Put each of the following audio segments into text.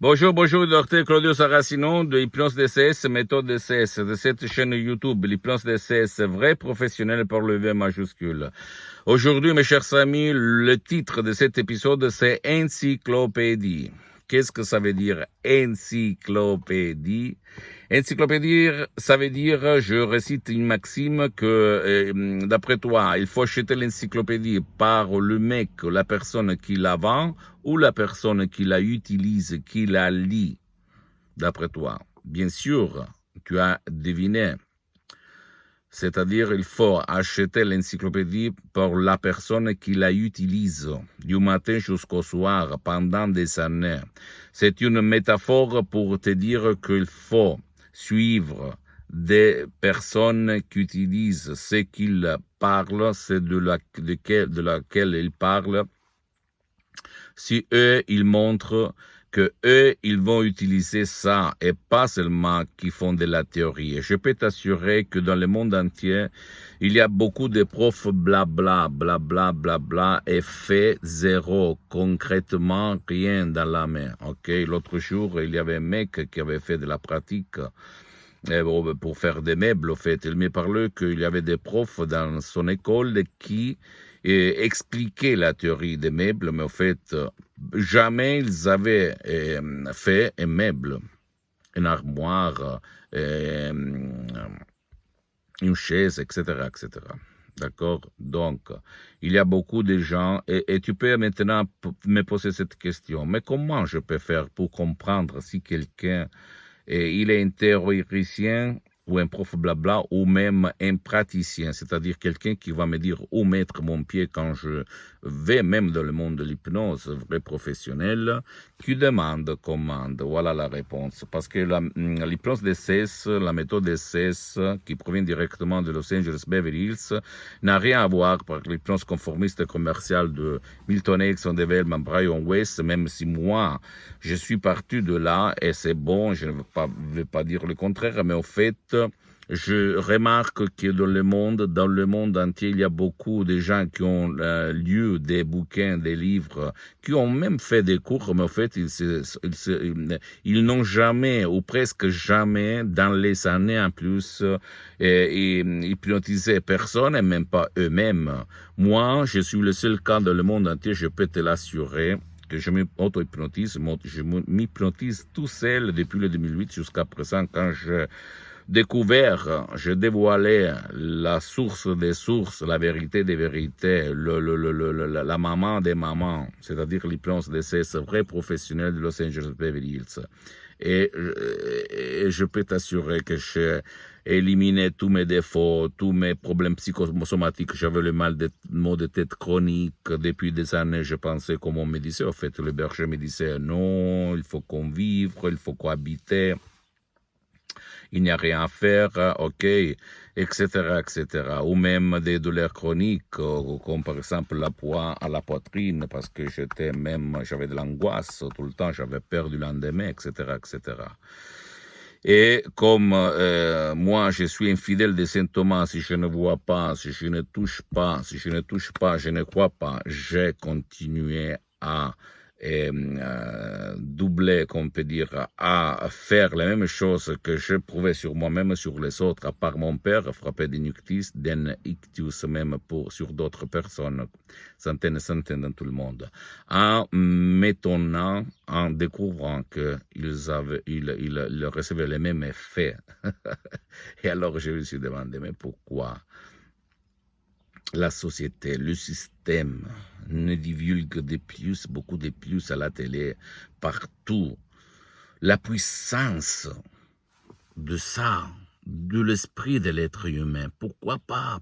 Bonjour, bonjour, docteur Claudio Saracino de Hypnose DCS, méthode DCS, de cette chaîne YouTube, l'Hypnose DCS, vrai professionnel par le V majuscule. Aujourd'hui, mes chers amis, le titre de cet épisode, c'est Encyclopédie. Qu'est-ce que ça veut dire encyclopédie? Encyclopédie, ça veut dire, je récite une maxime que, d'après toi, il faut acheter l'encyclopédie par le mec, la personne qui la vend, ou la personne qui la utilise, qui la lit, d'après toi. Bien sûr, tu as deviné. C'est-à-dire, il faut acheter l'encyclopédie par la personne qui la utilise, du matin jusqu'au soir, pendant des années. C'est une métaphore pour te dire qu'il faut suivre des personnes qui utilisent ce qu'ils parlent, c'est de laquelle ils parlent. Si eux, ils montrent que eux, ils vont utiliser ça et pas seulement qui font de la théorie. Et je peux t'assurer que dans le monde entier, il y a beaucoup de profs blabla, blabla, blabla et fait zéro, concrètement rien dans la main. Ok, l'autre jour, il y avait un mec qui avait fait de la pratique pour faire des meubles. En fait, il me parlait qu'il y avait des profs dans son école qui expliquaient la théorie des meubles, mais en fait, jamais ils avaient fait un meuble, une armoire, une chaise, etc., etc. D'accord? Donc, il y a beaucoup de gens, et tu peux maintenant me poser cette question, mais comment je peux faire pour comprendre si quelqu'un il est un théoricien ou un prof blabla ou même un praticien, c'est-à-dire quelqu'un qui va me dire où mettre mon pied quand je vais même dans le monde de l'hypnose, vrai professionnel, qui demande commande. Voilà la réponse. Parce que l'hypnose DCS, la méthode DCS, qui provient directement de Los Angeles Beverly Hills, n'a rien à voir avec l'hypnose conformiste commerciale de Milton Erickson, Development, Brian Weiss, même si moi, je suis parti de là et c'est bon, je ne veux pas dire le contraire, mais au fait, je remarque que dans le monde entier, il y a beaucoup de gens qui ont lu des bouquins, des livres, qui ont même fait des cours, mais en fait, ils n'ont jamais, ou presque jamais, dans les années en plus, hypnotisé personne, et même pas eux-mêmes. Moi, je suis le seul cas dans le monde entier, je peux te l'assurer, que je m'auto-hypnotise, je m'hypnotise tout seul depuis le 2008 jusqu'à présent quand je j'ai dévoilé la source des sources, la vérité des vérités, la maman des mamans, c'est-à-dire l'hypnose de ces vrais professionnels de Los Angeles Beverly Hills. Et je peux t'assurer que j'ai éliminé tous mes défauts, tous mes problèmes psychosomatiques. J'avais le maux de tête chronique. Depuis des années, je pensais, comme on me disait, en fait, le berger me disait, non, il faut convivre, il faut cohabiter. Il n'y a rien à faire, ok, etc., etc. Ou même des douleurs chroniques, comme par exemple la poids à la poitrine, parce que j'avais de l'angoisse tout le temps, j'avais peur du lendemain, etc., etc. Et comme moi, je suis infidèle de Saint Thomas, si je ne vois pas, si je ne touche pas, je ne crois pas, j'ai continué à doubler, comme on peut dire, à faire la même chose que je prouvais sur moi-même, sur les autres, à part mon père, frappé d'un ictus même sur d'autres personnes, centaines dans tout le monde, en m'étonnant, en découvrant qu'ils recevaient les mêmes effets. Et alors je me suis demandé, mais pourquoi la société, le système ne divulgue beaucoup de plus à la télé, partout, la puissance de ça, de l'esprit de l'être humain. Pourquoi pas,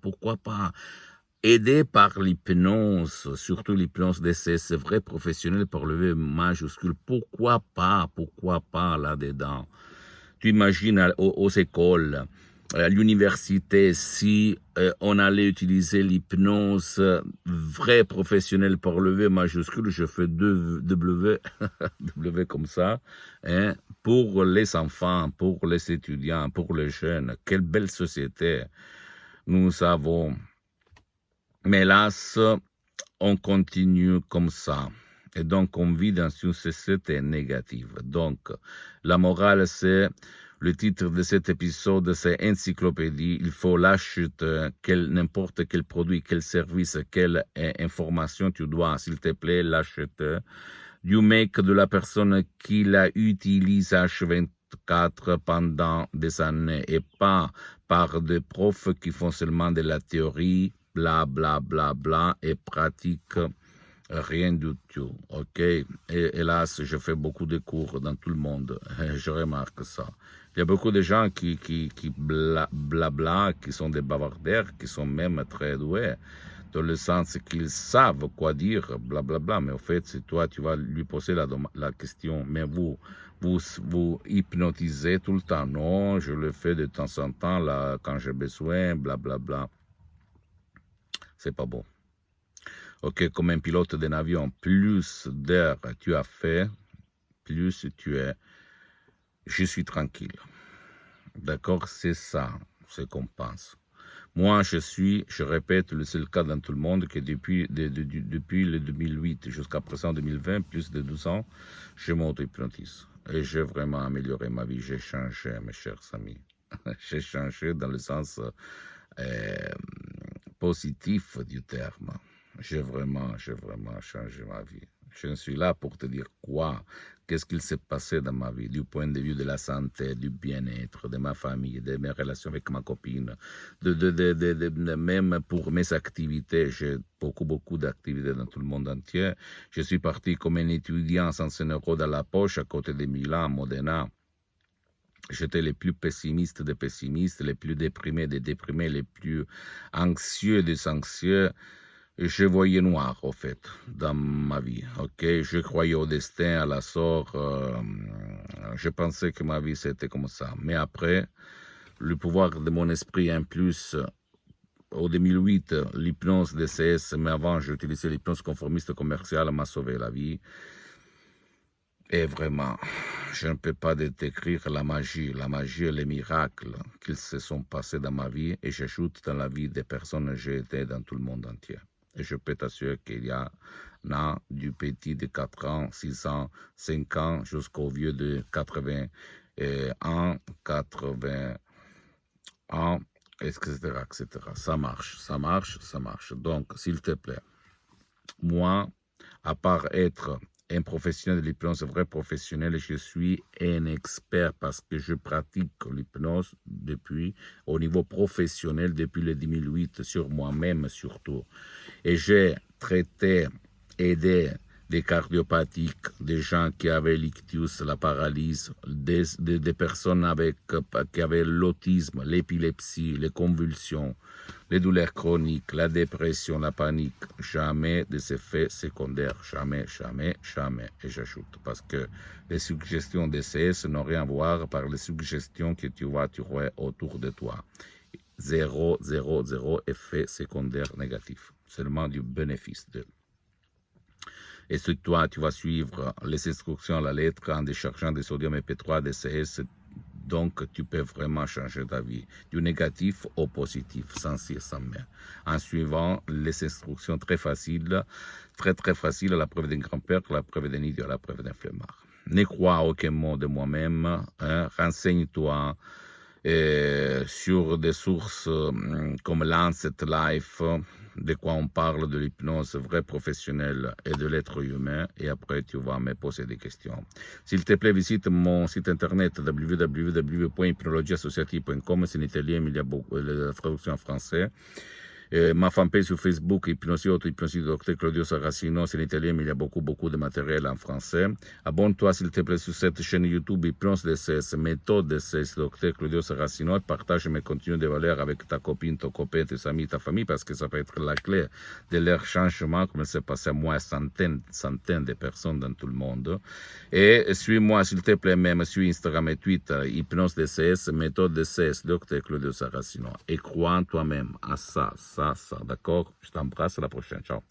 aidé par l'hypnose, surtout l'hypnose de ces vrais professionnels par le V majuscule, pourquoi pas là-dedans? Tu imagines aux écoles, à l'université, si on allait utiliser l'hypnose vrai professionnel par le V majuscule, je fais deux W, W comme ça, hein, pour les enfants, pour les étudiants, pour les jeunes. Quelle belle société nous avons. Mais hélas, on continue comme ça. Et donc, on vit dans une société négative. Donc, la morale, c'est, le titre de cet épisode, c'est Encyclopédie. Il faut l'acheter, n'importe quel produit, quel service, quelle information tu dois, s'il te plaît, l'acheter. Du mec, de la personne qui la utilise H24 pendant des années et pas par des profs qui font seulement de la théorie, bla bla bla bla, et pratiquent rien du tout, ok? Et, hélas, je fais beaucoup de cours dans tout le monde, je remarque ça. Il y a beaucoup de gens qui blabla, qui sont des bavardaires, qui sont même très doués, dans le sens qu'ils savent quoi dire, blablabla, mais au fait, c'est toi, tu vas lui poser la question, mais vous hypnotisez tout le temps. Non, je le fais de temps en temps, là, quand j'ai besoin, blablabla. C'est pas bon. Ok, comme un pilote d'un avion, plus d'heures tu as fait, plus tu es, je suis tranquille. D'accord, c'est ça, ce qu'on pense. Moi, je répète, le seul cas dans tout le monde que depuis le 2008 jusqu'à présent 2020, plus de 12 ans, je m'auto-hypnotise. Et j'ai vraiment amélioré ma vie, j'ai changé, mes chers amis. J'ai changé dans le sens positif du terme. J'ai vraiment changé ma vie. Je suis là pour te dire quoi, qu'est-ce qu'il s'est passé dans ma vie, du point de vue de la santé, du bien-être, de ma famille, de mes relations avec ma copine, même pour mes activités. J'ai beaucoup d'activités dans tout le monde entier. Je suis parti comme un étudiant sans 100 € dans la poche à côté de Milan, Modena. J'étais les plus pessimistes des pessimistes, les plus déprimés des déprimés, les plus anxieux des anxieux. Je voyais noir, au fait, dans ma vie, ok? Je croyais au destin, à la sort, je pensais que ma vie c'était comme ça. Mais après, le pouvoir de mon esprit, en plus, au 2008, l'hypnose DCS, mais avant j'utilisais l'hypnose conformiste commerciale, m'a sauvé la vie. Et vraiment, je ne peux pas décrire la magie et les miracles qui se sont passés dans ma vie, et j'ajoute dans la vie des personnes que j'ai été dans tout le monde entier. Et je peux t'assurer qu'il y a du petit de 4 ans, 6 ans, 5 ans, jusqu'au vieux de 80 ans, 80 ans, etc., etc. Ça marche. Donc, s'il te plaît, moi, à part être un professionnel de l'hypnose, un vrai professionnel, je suis un expert parce que je pratique l'hypnose depuis, au niveau professionnel, depuis le 2008, sur moi-même surtout. Et j'ai traité, aidé des cardiopathiques, des gens qui avaient l'ictus, la paralysie, des personnes qui avaient l'autisme, l'épilepsie, les convulsions, les douleurs chroniques, la dépression, la panique. Jamais des effets secondaires, jamais. Et j'ajoute, parce que les suggestions DCS n'ont rien à voir par les suggestions que tu vas trouver autour de toi. Zéro effet secondaire négatif, seulement du bénéfice de. Et sur toi, tu vas suivre les instructions à la lettre en déchargeant des sodium MP3 DCS. Donc, tu peux vraiment changer ta vie du négatif au positif, sans cire, sans mer, en suivant les instructions très faciles, très faciles, à la preuve d'un grand-père, à la preuve d'un idiot, à la preuve d'un flemmard. Ne crois à aucun mot de moi-même, renseigne-toi sur des sources comme Lancet Life, de quoi on parle de l'hypnose vraie professionnelle et de l'être humain, et après tu vas me poser des questions. S'il te plaît, visite mon site internet www.hypnologieassociative.com, c'est en italien, mais il y a la traduction en français. Ma fanpage sur Facebook, Hypnosie Auto-Hypnosie, Dr Claudio Saracino, c'est en italien, mais il y a beaucoup de matériel en français. Abonne-toi, s'il te plaît, sur cette chaîne YouTube, Hypnose DCS, méthode DCS, Dr Claudio Saracino, et partage mes contenus de valeur avec ta copine, ton copain, tes amis, ta famille, parce que ça peut être la clé de leur changement, comme c'est passé à moi, centaines de personnes dans tout le monde. Et suis-moi, s'il te plaît, même sur Instagram et Twitter, Hypnose DCS, méthode DCS, Dr Claudio Saracino. Et crois en toi-même, à ça, d'accord? Je t'embrasse, à la prochaine, ciao.